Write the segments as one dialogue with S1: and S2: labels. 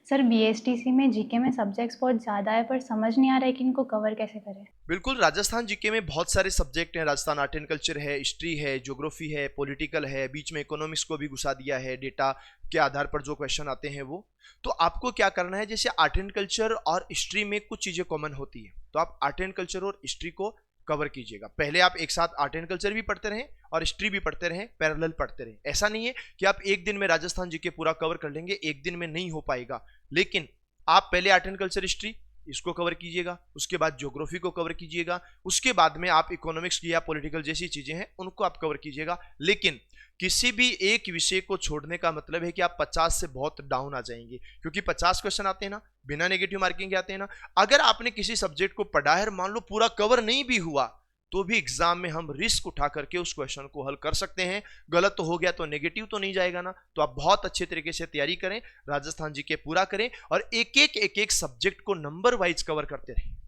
S1: Sir BSTC में GK में subjects बहुत ज़्यादा है पर समझ नहीं आ रहा है कि इनको कवर कैसे करें।
S2: बिल्कुल, राजस्थान जीके में बहुत सारे सब्जेक्ट हैं। राजस्थान आर्ट एंड कल्चर है, हिस्ट्री है, ज्योग्राफी है, पॉलिटिकल है, बीच में इकोनॉमिक्स को भी घुसा दिया है, डेटा के आधार पर जो क्वेश्चन आते हैं वो। तो आपको क्या करना है, जैसे आर्ट एंड कल्चर और हिस्ट्री में कुछ चीजें कॉमन होती है, तो आप आर्ट एंड कल्चर और हिस्ट्री को कवर कीजिएगा। पहले आप एक साथ आर्ट एंड कल्चर भी पढ़ते रहें और हिस्ट्री भी पढ़ते रहें, पैरेलल पढ़ते रहें। ऐसा नहीं है कि आप एक दिन में राजस्थान जीके पूरा कवर कर लेंगे, एक दिन में नहीं हो पाएगा। लेकिन आप पहले आर्ट एंड कल्चर हिस्ट्री इसको कवर कीजिएगा, उसके बाद ज्योग्राफी को कवर कीजिएगा, उसके बाद में आप इकोनॉमिक्स या पॉलिटिकल जैसी चीजें हैं उनको आप कवर कीजिएगा। लेकिन किसी भी एक विषय को छोड़ने का मतलब है कि आप 50 से बहुत डाउन आ जाएंगे, क्योंकि 50 क्वेश्चन आते हैं ना, बिना नेगेटिव मार्किंग के आते हैं ना। अगर आपने किसी सब्जेक्ट को पढ़ा है, मान लो पूरा कवर नहीं भी हुआ, तो भी एग्जाम में हम रिस्क उठा करके उस क्वेश्चन को हल कर सकते हैं। गलत तो हो गया तो नेगेटिव तो नहीं जाएगा ना। तो आप बहुत अच्छे तरीके से तैयारी करें, राजस्थान जीके पूरा करें और एक एक सब्जेक्ट को नंबर वाइज कवर करते रहें।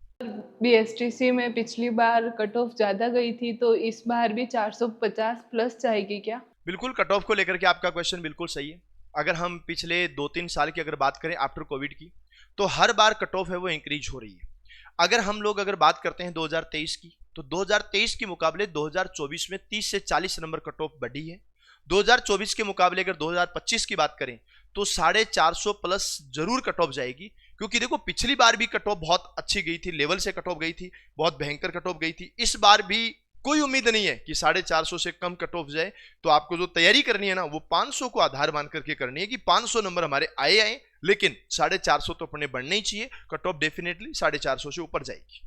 S3: बीएसटीसी में पिछली बार कट ऑफ ज्यादा गई थी, तो इस बार भी 450 प्लस जाएगी क्या?
S2: बिल्कुल, कट ऑफ को लेकर के आपका क्वेश्चन बिल्कुल सही है। अगर हम पिछले 2-3 साल की अगर बात करें आफ्टर कोविड की, तो हर बार कट ऑफ है वो इंक्रीज हो रही है। अगर हम लोग अगर बात करते हैं 2023 की, तो 2023 के मुकाबले 2024 में 30 से 40 नंबर कट ऑफ बढ़ी है। 2024 के मुकाबले अगर 2025 की बात करें तो 450 प्लस जरूर कट ऑफ जाएगी। क्योंकि देखो, पिछली बार भी कट ऑफ बहुत अच्छी गई थी, लेवल से कट ऑफ गई थी, बहुत भयंकर कट ऑफ गई थी। इस बार भी कोई उम्मीद नहीं है कि 450 से कम कट ऑफ जाए। तो आपको जो तैयारी करनी है ना, वो 500 को आधार मान करके करनी है कि 500 नंबर हमारे आए, लेकिन 450 तो अपने बढ़ने ही चाहिए। कट ऑफ डेफिनेटली 450 से ऊपर जाएगी।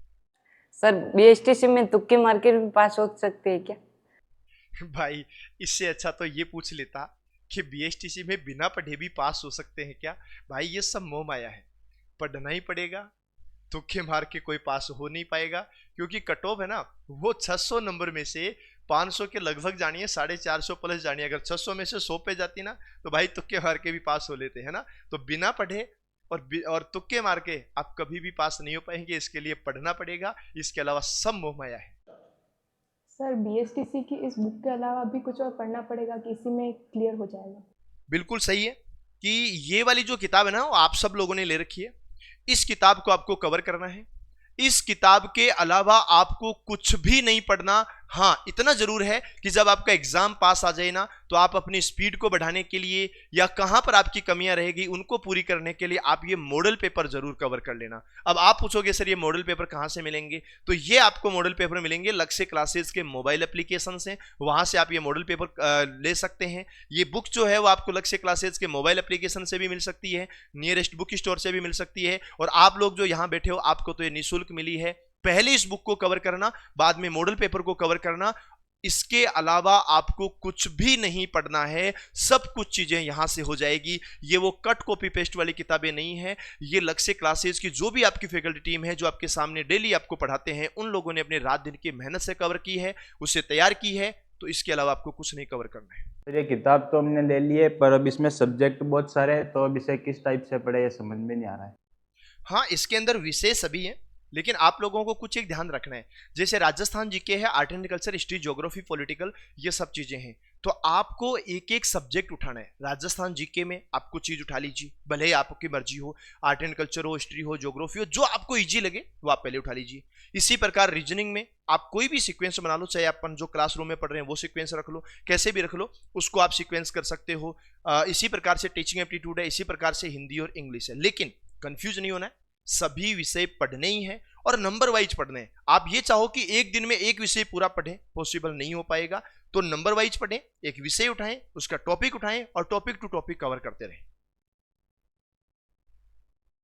S4: सर बीएसटीसी में तुक्के मार के भी पास हो सकते हैं क्या?
S2: भाई, इससे अच्छा तो ये पूछ लेता कि बीएसटीसी में बिना पढ़े भी पास हो सकते हैं क्या। भाई, ये सब मोह माया है, पढ़ना ही पड़ेगा। तुक्के मार के कोई पास हो नहीं पाएगा, क्योंकि कट ऑफ है ना, वो 600 नंबर में से 500 के लगभग जानी है, 450 प्लस जानी है। अगर 600 में से 100 पे जाती ना, तो भाई तुक्के मार के भी पास हो लेते हैं ना। तो बिना पढ़े और तुक्के मार के आप कभी भी पास नहीं हो पाएंगे। इसके लिए पढ़ना पड़ेगा, इसके अलावा सब मोह माया है।
S3: सर बीएसटीसी की इस बुक के अलावा भी कुछ और पढ़ना पड़ेगा कि इसी में क्लियर हो जाएगा?
S2: बिल्कुल सही है कि ये वाली जो किताब है ना, वो आप सब लोगों ने ले रखी है। इस किताब को आपको कवर करना है। इस किताब के अलावा आपको कुछ भी नहीं पढ़ना। हाँ, इतना जरूर है कि जब आपका एग्जाम पास आ जाए ना, तो आप अपनी स्पीड को बढ़ाने के लिए या कहां पर आपकी कमियां रहेगी उनको पूरी करने के लिए आप ये मॉडल पेपर जरूर कवर कर लेना। अब आप पूछोगे सर ये मॉडल पेपर कहां से मिलेंगे, तो ये आपको मॉडल पेपर मिलेंगे लक्ष्य क्लासेस के मोबाइल एप्लीकेशन से। वहां से आप ये मॉडल पेपर ले सकते हैं। ये बुक जो है वो आपको लक्ष्य क्लासेस के मोबाइल एप्लीकेशन से भी मिल सकती है, नियरेस्ट बुक स्टोर से भी मिल सकती है। और आप लोग जो यहाँ बैठे हो, आपको तो ये निःशुल्क मिली है। पहले इस बुक को कवर करना, बाद में मॉडल पेपर को कवर करना। इसके अलावा आपको कुछ भी नहीं पढ़ना है, सब कुछ चीजें यहां से हो जाएगी। ये वो कट कॉपी पेस्ट वाली किताबें नहीं है। ये लक्ष्य क्लासेस की जो भी आपकी फैकल्टी टीम है, जो आपके सामने डेली आपको पढ़ाते हैं, उन लोगों ने अपने रात दिन की मेहनत से कवर की है, उससे तैयार की है। तो इसके अलावा आपको कुछ नहीं कवर करना है।
S5: तो ये किताब तो हमने ले ली है, पर अब इसमें सब्जेक्ट बहुत सारे हैं, तो अब इसे किस टाइप से पढ़े ये समझ में नहीं आ रहा है।
S2: हाँ, इसके अंदर विषय सभी है, लेकिन आप लोगों को कुछ एक ध्यान रखना है। जैसे राजस्थान जीके है, art and culture, history, geography, political, ये सब चीजें हैं। तो आपको एक एक सब्जेक्ट उठाना है। राजस्थान जीके में आप कुछ चीज उठा लीजिए, भले ही आपकी मर्जी हो, आर्ट एंड कल्चर हो, हिस्ट्री हो, ज्योग्राफी हो, जो आपको इजी लगे वो आप पहले उठा लीजिए। इसी प्रकार रीजनिंग में आप कोई भी सीक्वेंस बना लो, चाहे अपन जो क्लासरूम में पढ़ रहे हैं वो सीक्वेंस रख लो, कैसे भी रख लो, उसको आप सीक्वेंस कर सकते हो। इसी प्रकार से टीचिंग एप्टीट्यूड है, इसी प्रकार से हिंदी और इंग्लिश है। लेकिन कंफ्यूज नहीं होना है, सभी विषय पढ़ने ही हैं और नंबर वाइज पढ़ने हैं। आप ये चाहो कि एक दिन में एक विषय पूरा पढ़ें, पॉसिबल नहीं हो पाएगा। तो नंबर वाइज पढ़ें, एक विषय उठाएं, उसका टॉपिक उठाएं और टॉपिक टू टॉपिक कवर करते रहें।